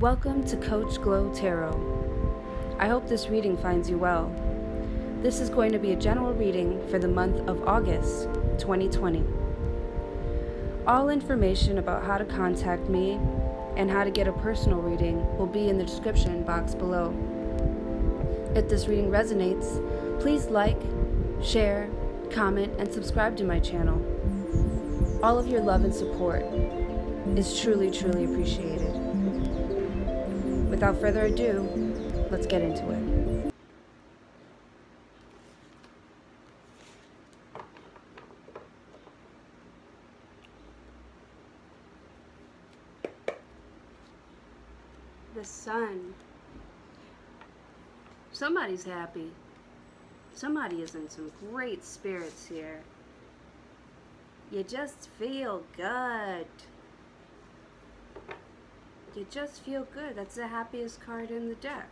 Welcome to Coach Glow Tarot. I hope this reading finds you well. This is going to be a general reading for the month of August 2020. All information about how to contact me and how to get a personal reading will be in the description box below. If this reading resonates, please like, share, comment, and subscribe to my channel. All of your love and support is truly appreciated. Without further ado, let's get into it. The sun. Somebody's happy. Somebody is in some great spirits here. You just feel good. You just feel good. That's the happiest card in the deck.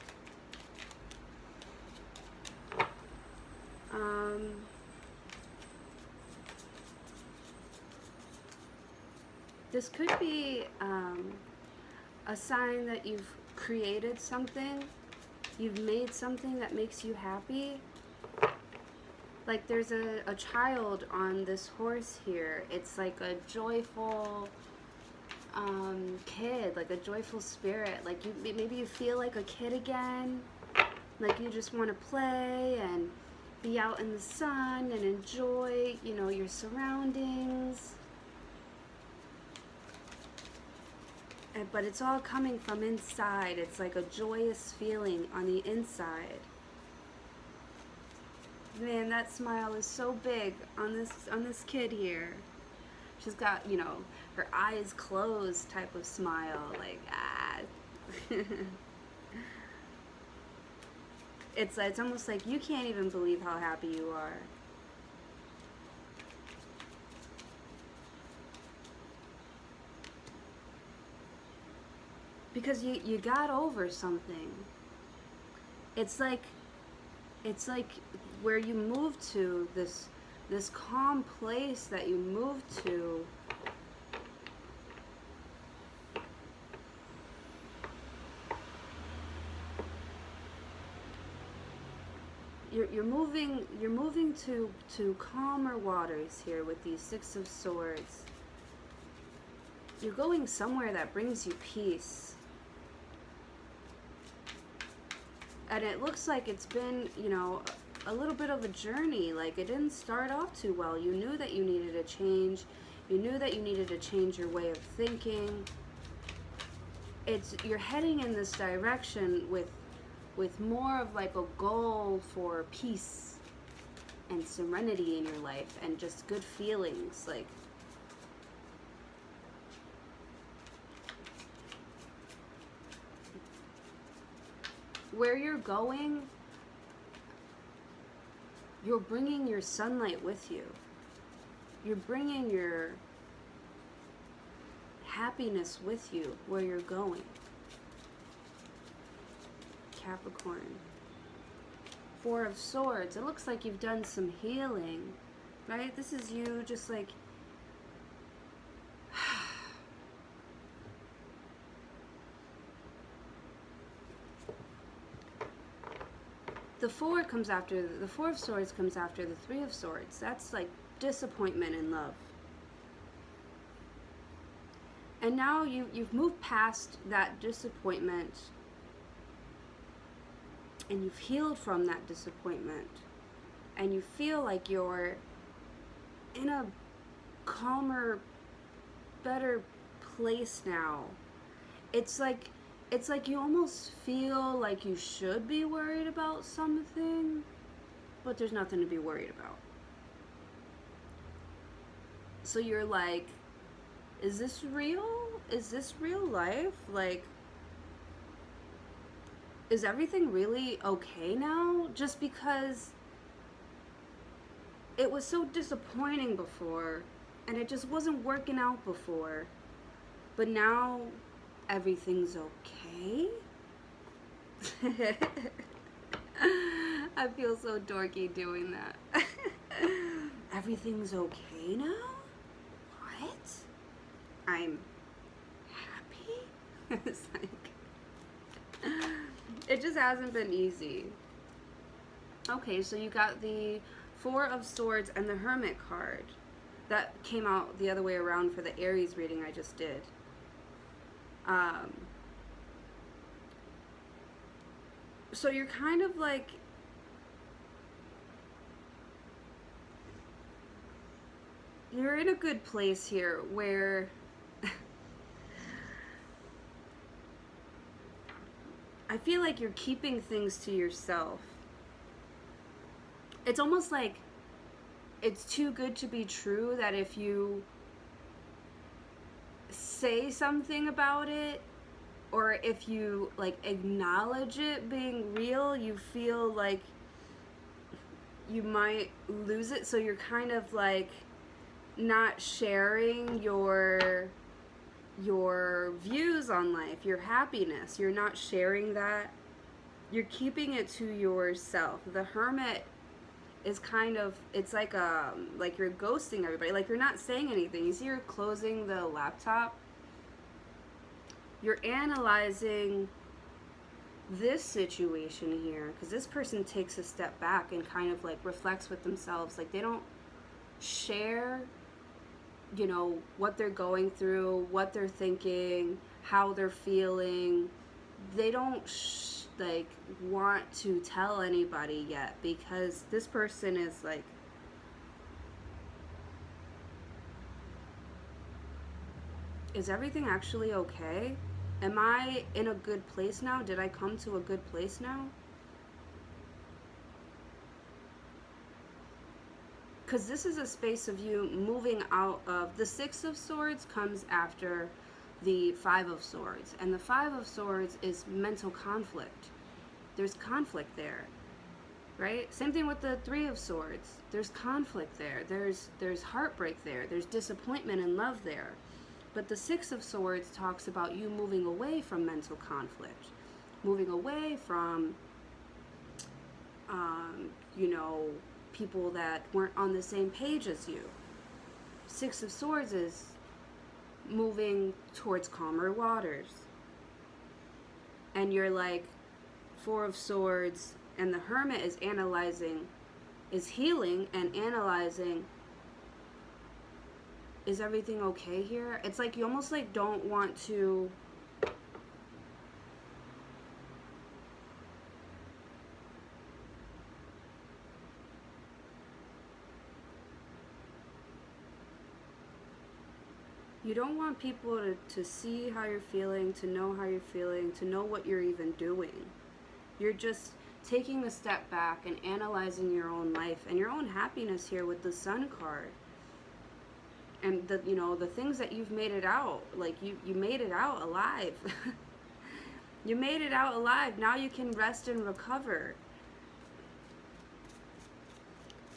This could be a sign that you've created something. You've made something that makes you happy. Like there's a child on this horse here. It's like a joyful kid, like a joyful spirit. Like maybe you feel like a kid again, like you just want to play and be out in the sun and enjoy, your surroundings. But it's all coming from inside. It's like a joyous feeling on the inside. Man, that smile is so big on this kid here. She's got, her eyes closed type of smile, like, It's almost like you can't even believe how happy you are. Because you got over something. It's like where you moved to, this calm place that you moved to. You're moving to calmer waters here with these Six of Swords. You're going somewhere that brings you peace. And it looks like it's been, a little bit of a journey. Like it didn't start off too well. You knew that you needed a change. You knew that you needed to change your way of thinking. You're heading in this direction with more of like a goal for peace and serenity in your life and just good feelings. Like where you're going, you're bringing your sunlight with you. You're bringing your happiness with you where you're going. Capricorn. Four of Swords. It looks like you've done some healing, right? This is you just like the Four of Swords comes after the Three of Swords. That's like disappointment in love. And now you've moved past that disappointment and you've healed from that disappointment. And you feel like you're in a calmer, better place now. It's like you almost feel like you should be worried about something, but there's nothing to be worried about. So you're like, is this real? Is this real life? Like, is everything really okay now? Just because it was so disappointing before, and it just wasn't working out before, but now everything's okay? I feel so dorky doing that. Everything's okay now? What? I'm happy? It's like, It just hasn't been easy. Okay, so you got the Four of Swords and the Hermit card. That came out the other way around for the Aries reading I just did. So you're kind of like, you're in a good place here where I feel like you're keeping things to yourself. It's almost like it's too good to be true that if you say something about it, or if you like acknowledge it being real, you feel like you might lose it. So you're kind of like not sharing your views on life, your happiness. You're not sharing that. You're keeping it to yourself. The Hermit is kind of, it's like you're ghosting everybody. Like you're not saying anything. You see, you're closing the laptop. You're analyzing this situation here, because this person takes a step back and kind of like reflects with themselves. Like they don't share, you know, what they're going through, what they're thinking, how they're feeling. They don't like want to tell anybody yet, because this person is like, is everything actually okay? Am I in a good place now? Did I come to a good place now? Because this is a space of you moving out of, the Six of Swords comes after the Five of Swords, and the Five of Swords is mental conflict. There's conflict there, right? Same thing with the Three of Swords. There's conflict there. There's heartbreak there. There's disappointment and love there. But the Six of Swords talks about you moving away from mental conflict, moving away from, you know, people that weren't on the same page as you. Six of Swords is moving towards calmer waters. And you're like, Four of Swords and the Hermit is analyzing, is healing and analyzing, is everything okay here? It's like you almost like don't want to you don't want people to see how you're feeling, to know how you're feeling, to know what you're even doing. You're just taking a step back and analyzing your own life and your own happiness here with the Sun card. And the, you know, the things that you've made it out, like you made it out alive. You made it out alive. Now you can rest and recover.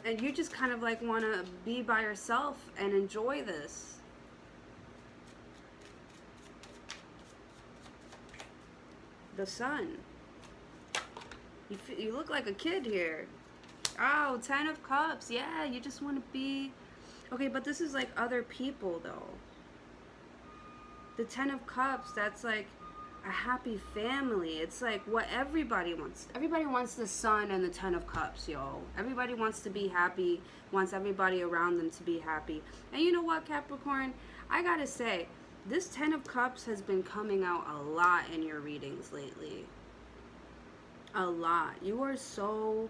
And you just kind of like want to be by yourself and enjoy this. The Sun. You look like a kid here. Oh, 10 of Cups. Yeah, you just want to be... Okay, but this is like other people, though. The 10 of Cups, that's like a happy family. It's like what everybody wants. Everybody wants the Sun and the 10 of Cups, yo. Everybody wants to be happy, wants everybody around them to be happy. And you know what, Capricorn? I gotta say, this 10 of Cups has been coming out a lot in your readings lately. A lot. You are so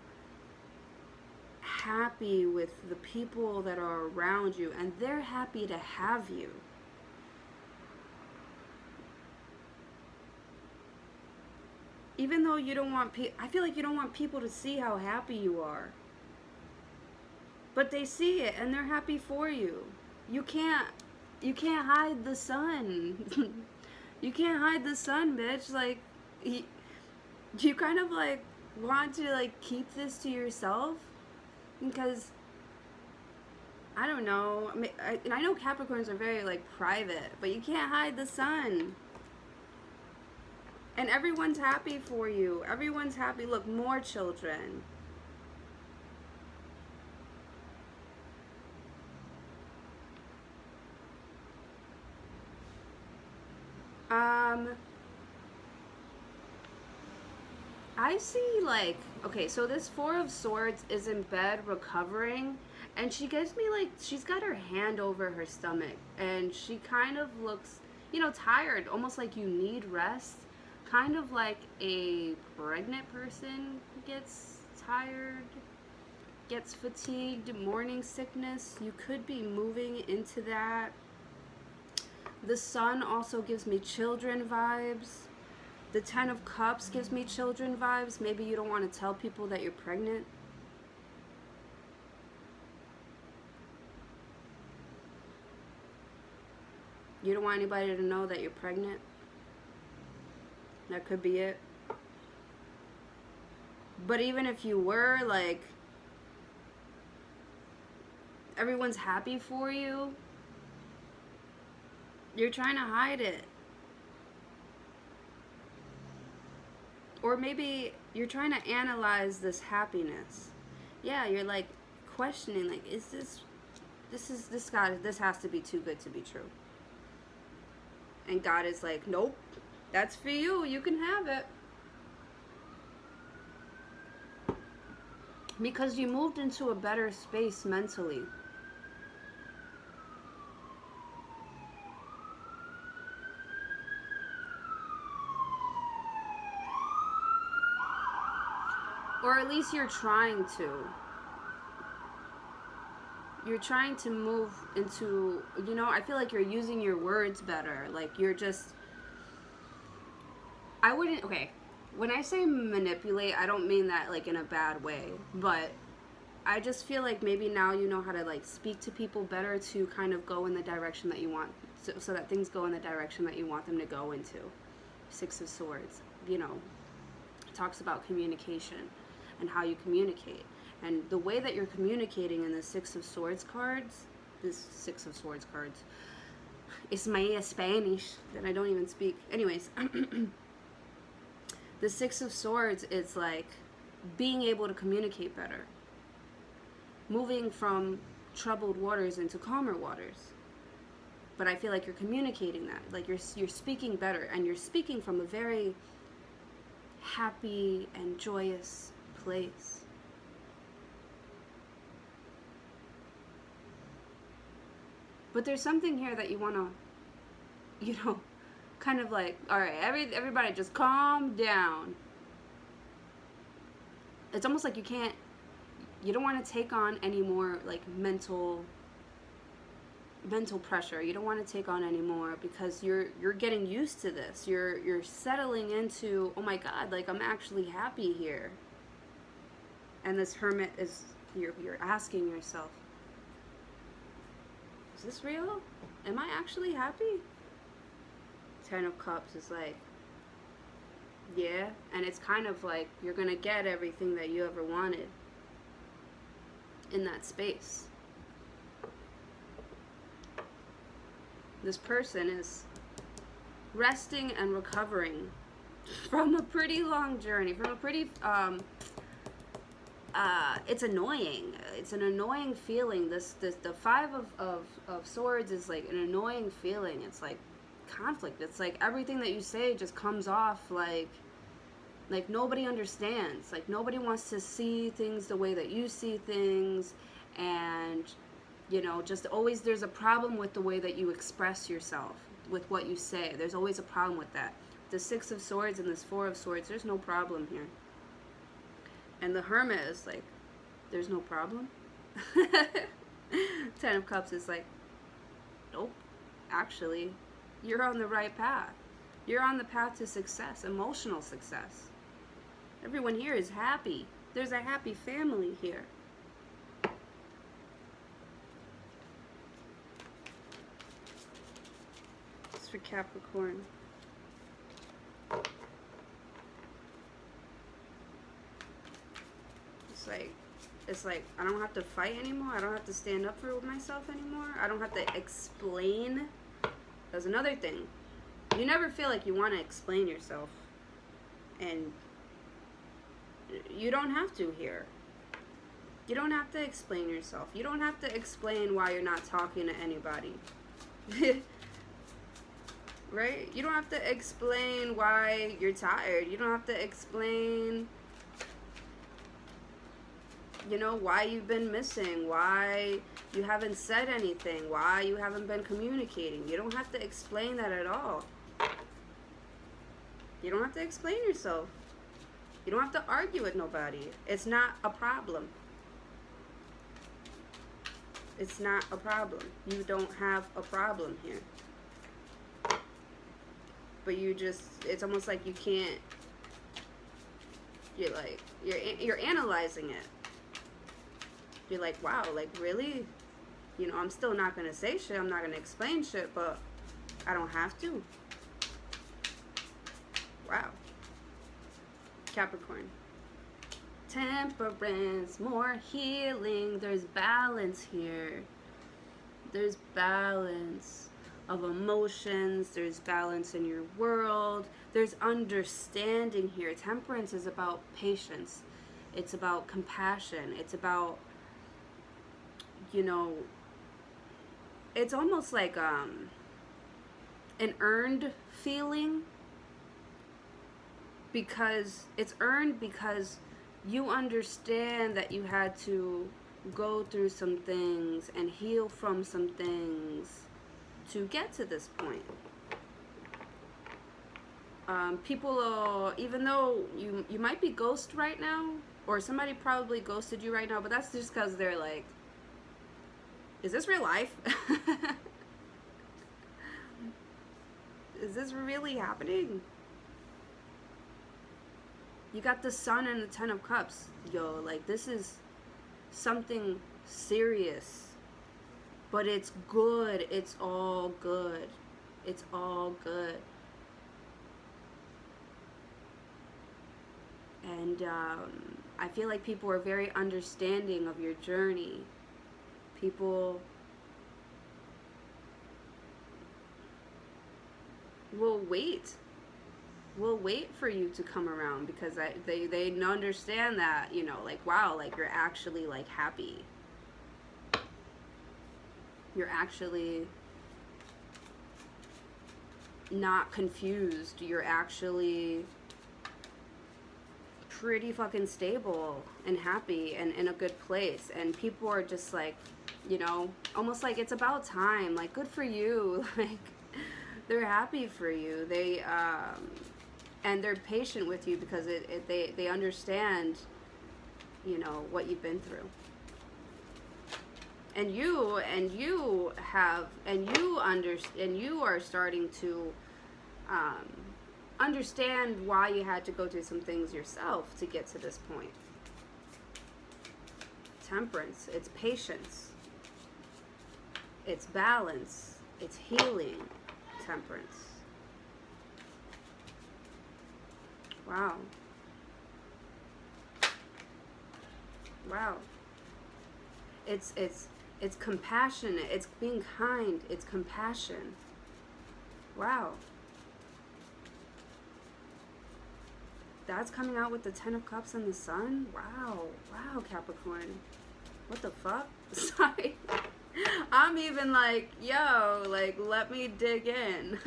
happy with the people that are around you, and they're happy to have you. Even though you don't want I feel like you don't want people to see how happy you are. But they see it and they're happy for you. You can't hide the sun. You can't hide the sun, bitch. Like you kind of like want to like keep this to yourself, because I don't know. I know Capricorns are very like private, but you can't hide the sun. And everyone's happy for you. Everyone's happy. Look, more children. I see, like, okay, so this Four of Swords is in bed recovering, and she gives me, like, she's got her hand over her stomach, and she kind of looks, tired, almost like you need rest, kind of like a pregnant person gets tired, gets fatigued, morning sickness. You could be moving into that. The Sun also gives me children vibes. The Ten of Cups gives me children vibes. Maybe you don't want to tell people that you're pregnant. You don't want anybody to know that you're pregnant. That could be it. But even if you were, like, everyone's happy for you, you're trying to hide it. Or maybe you're trying to analyze this happiness. Yeah, you're like questioning, like, is this God, this has to be too good to be true. And God is like, nope, that's for you. You can have it. Because you moved into a better space mentally. Or at least you're trying to. You're trying to move into, I feel like you're using your words better. Like you're just, okay, when I say manipulate, I don't mean that like in a bad way, but I just feel like maybe now you know how to like speak to people better to kind of go in the direction that you want, so that things go in the direction that you want them to go into. Six of Swords, talks about communication and how you communicate. And the way that you're communicating in the Six of Swords cards, it's my Spanish that I don't even speak. Anyways, the Six of Swords is like being able to communicate better. Moving from troubled waters into calmer waters. But I feel like you're communicating that. Like you're speaking better, and you're speaking from a very happy and joyous place. But there's something here that you want to, kind of like, all right, everybody just calm down. It's almost like you don't want to take on any more like mental pressure. You don't want to take on any more because you're getting used to this. You're settling into, oh my God, like I'm actually happy here. And this Hermit is, you're asking yourself, is this real? Am I actually happy? Ten of Cups is like, yeah. And it's kind of like you're going to get everything that you ever wanted in that space. This person is resting and recovering from a pretty long journey, from a pretty, it's annoying. It's an annoying feeling. The Five of Swords is like an annoying feeling. It's like conflict. It's like everything that you say just comes off like nobody understands. Like nobody wants to see things the way that you see things, and just always there's a problem with the way that you express yourself, with what you say. There's always a problem with that. The Six of Swords and this Four of Swords, there's no problem here. And the Hermit is like, there's no problem. Ten of Cups is like, nope, actually, you're on the right path. You're on the path to success, emotional success. Everyone here is happy. There's a happy family here. It's for Capricorn. It's like I don't have to fight anymore. I don't have to stand up for myself anymore. I don't have to explain. That's another thing. You never feel like you want to explain yourself. And you don't have to here. You don't have to explain yourself. You don't have to explain why you're not talking to anybody. right? You don't have to explain why you're tired. You don't have to explain, you know, why you've been missing, why you haven't said anything, why you haven't been communicating. You don't have to explain that at all. You don't have to explain yourself. You don't have to argue with nobody. It's not a problem. It's not a problem. You don't have a problem here. But you just, it's almost like you can't, you're like, you're analyzing it. You're like, wow, like really? You know, I'm still not going to say shit. I'm not going to explain shit, but I don't have to. Wow. Capricorn. Temperance, more healing. There's balance here. There's balance of emotions. There's balance in your world. There's understanding here. Temperance is about patience. It's about compassion. It's about, you know, it's almost like an earned feeling, because it's earned because you understand that you had to go through some things and heal from some things to get to this point. People, even though you might be ghosted right now, or somebody probably ghosted you right now, but that's just because they're like, is this real life? Is this really happening? You got the Sun and the Ten of Cups. Yo, like, this is something serious. But it's good. It's all good. It's all good. And I feel like people are very understanding of your journey. People will wait. Will wait for you to come around, because they understand that, you know, like, wow, like, you're actually, like, happy. You're actually not confused. You're actually pretty fucking stable and happy and in a good place. And people are just like, you know, almost like it's about time. Like, good for you. Like, they're happy for you. They and they're patient with you because they understand, you know, what you've been through. And you are starting to understand why you had to go through some things yourself to get to this point. Temperance, it's patience, it's balance, it's healing. Temperance. Wow. Wow. It's compassionate. It's being kind. It's compassion. Wow. That's coming out with the Ten of Cups and the Sun? Wow. Wow, Capricorn. What the fuck? Sorry. I'm even like, yo, like, let me dig in.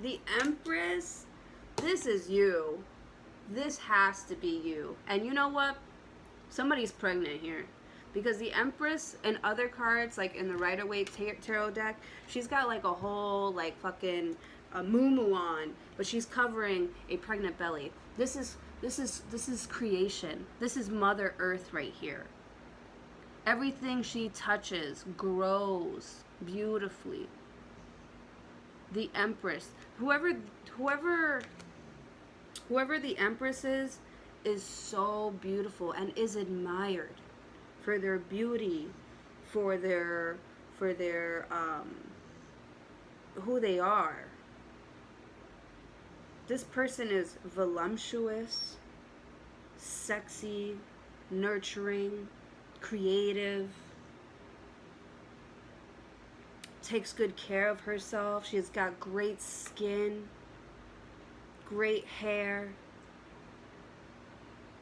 The Empress, this is you. This has to be you. And you know what? Somebody's pregnant here. Because the Empress and other cards, like in the Rider-Waite tarot deck, she's got like a whole, like, fucking moo-moo on, but she's covering a pregnant belly. This is creation. This is Mother Earth right here. Everything she touches grows beautifully. The Empress, whoever the Empress is so beautiful and is admired for their beauty, for their who they are. This person is voluptuous, sexy, nurturing, creative, takes good care of herself. She's got great skin, great hair.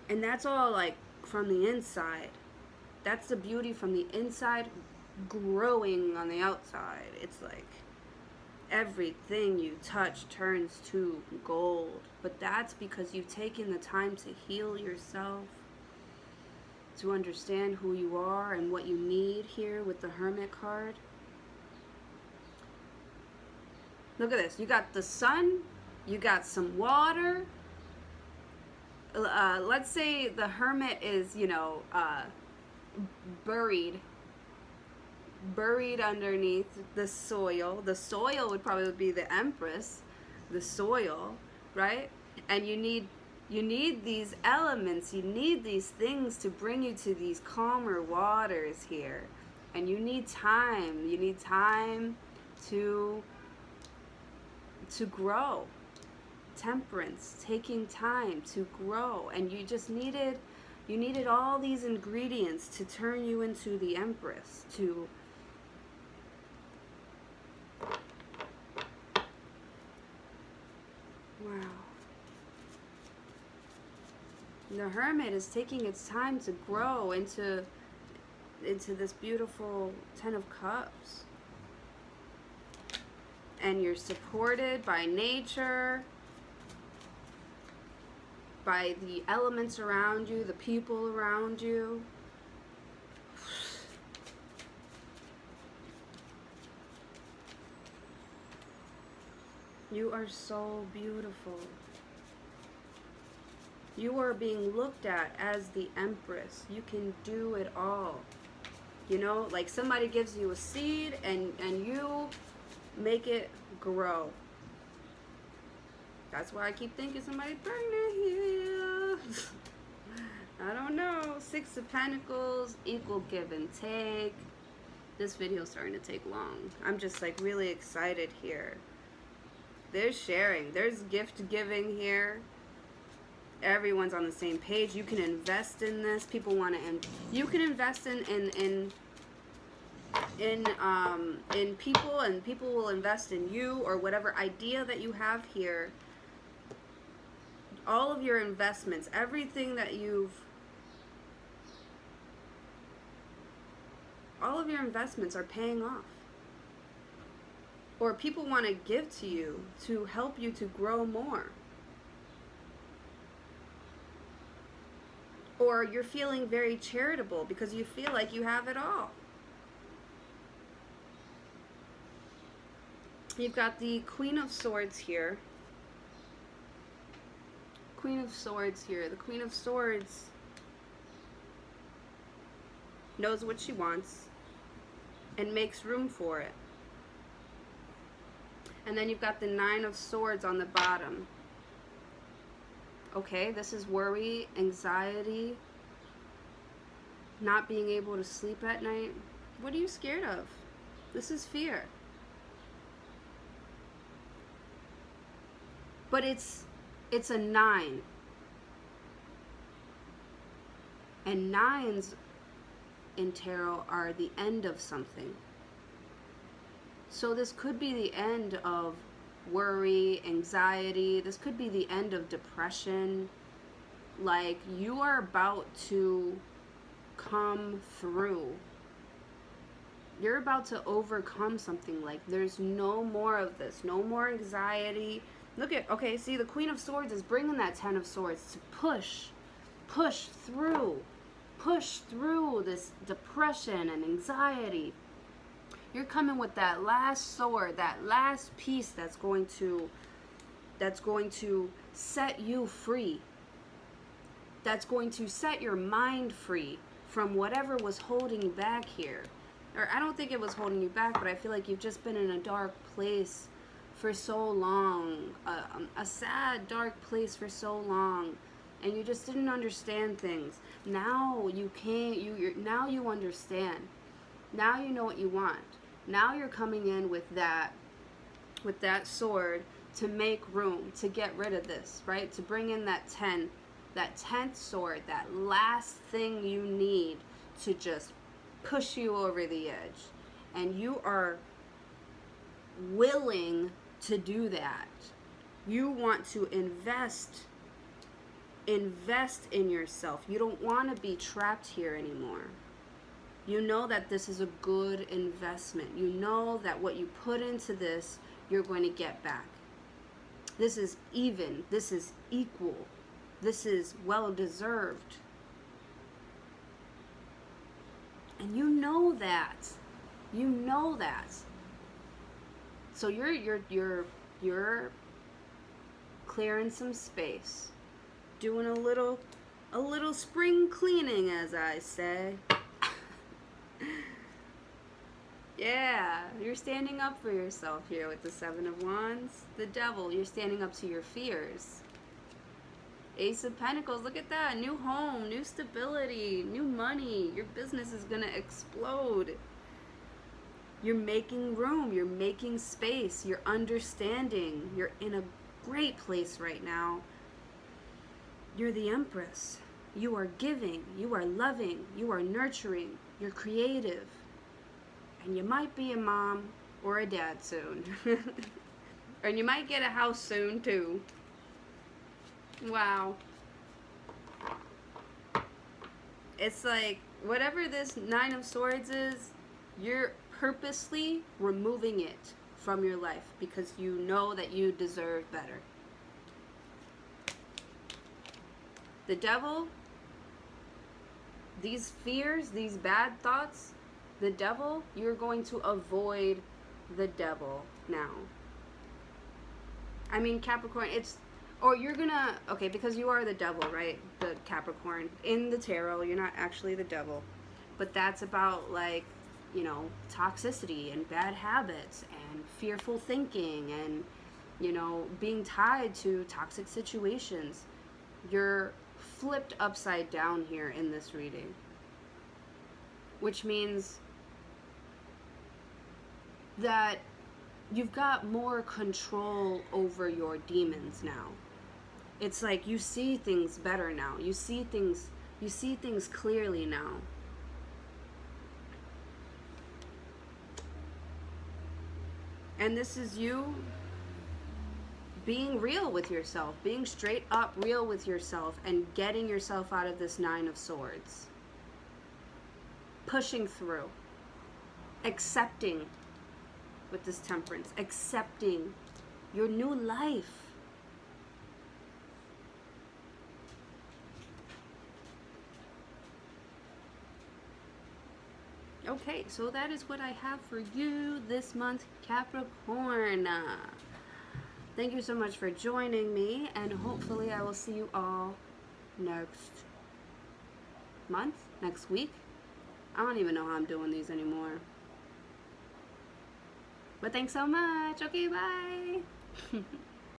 And that's all, like, from the inside. That's the beauty from the inside growing on the outside. It's like everything you touch turns to gold. But that's because you've taken the time to heal yourself, to understand who you are and what you need here with the Hermit card. Look at this. You got the sun, you got some water. Let's say the Hermit is, buried underneath the soil. The soil would probably be the Empress, the soil, right? And you need these elements, you need these things to bring you to these calmer waters here. And you need time to grow. Temperance, taking time to grow. And you just needed all these ingredients to turn you into the Empress, to wow. The Hermit is taking its time to grow into this beautiful Ten of Cups. And you're supported by nature, by the elements around you, the people around you. You are so beautiful. You are being looked at as the Empress. You can do it all. Like somebody gives you a seed and you make it grow. That's why I keep thinking somebody's pregnant here. I don't know. Six of Pentacles, equal give and take. This video's starting to take long. I'm just like really excited here. There's sharing. There's gift giving here. Everyone's on the same page. You can invest in this. People want to, you can invest in people, and people will invest in you, or whatever idea that you have here. All of your investments, everything that all of your investments are paying off. Or people want to give to you to help you to grow more. Or you're feeling very charitable because you feel like you have it all. You've got the Queen of Swords here. Queen of Swords here. The Queen of Swords knows what she wants and makes room for it. And then you've got the Nine of Swords on the bottom. Okay, this is worry, anxiety, not being able to sleep at night. What are you scared of? This is fear. But it's a 9. And 9s in tarot are the end of something. So this could be the end of worry, anxiety. This could be the end of depression. Like, you are about to come through. You're about to overcome something. Like, there's no more of this. No more anxiety. Look at, okay, see, the Queen of Swords is bringing that Ten of Swords to push through this depression and anxiety. You're coming with that last sword, that last piece that's going to set you free. That's going to set your mind free from whatever was holding you back here. Or I don't think it was holding you back, but I feel like you've just been in a dark place for so long, a sad, dark place for so long, and you just didn't understand things. Now you now you understand. Now you know what you want. Now you're coming in with that sword to make room, to get rid of this, right? To bring in that 10, that 10th sword, that last thing you need to just push you over the edge. And you are willing to do that. You want to invest in yourself. You don't want to be trapped here anymore. You know that this is a good investment. You know that what you put into this, you're going to get back. This is even. This is equal. This is well deserved. And you know that. You know that. So you're clearing some space. Doing a little spring cleaning, as I say. Yeah, you're standing up for yourself here with the Seven of Wands. The Devil, you're standing up to your fears. Ace of Pentacles, look at that. New home, new stability, new money. Your business is going to explode. You're making room. You're making space. You're understanding. You're in a great place right now. You're the Empress. You are giving. You are loving. You are nurturing. You're creative. And you might be a mom or a dad soon. And you might get a house soon too. Wow. It's like, whatever this Nine of Swords is, you're purposely removing it from your life because you know that you deserve better. The Devil, these fears, these bad thoughts, the Devil, you're going to avoid the Devil now. I mean, Capricorn, you're gonna, okay, because you are the Devil, right? The Capricorn. In the tarot, you're not actually the Devil. But that's about, like, you know, toxicity and bad habits and fearful thinking and, you know, being tied to toxic situations. You're flipped upside down here in this reading. Which means that you've got more control over your demons now. It's like you see things better now. You see things clearly now. And this is you being real with yourself, being straight up real with yourself and getting yourself out of this Nine of Swords. Pushing through. Accepting with this Temperance. Accepting your new life. Okay, so that is what I have for you this month, Capricorn. Thank you so much for joining me, and hopefully I will see you all next month, next week. I don't even know how I'm doing these anymore. But thanks so much. Okay, bye.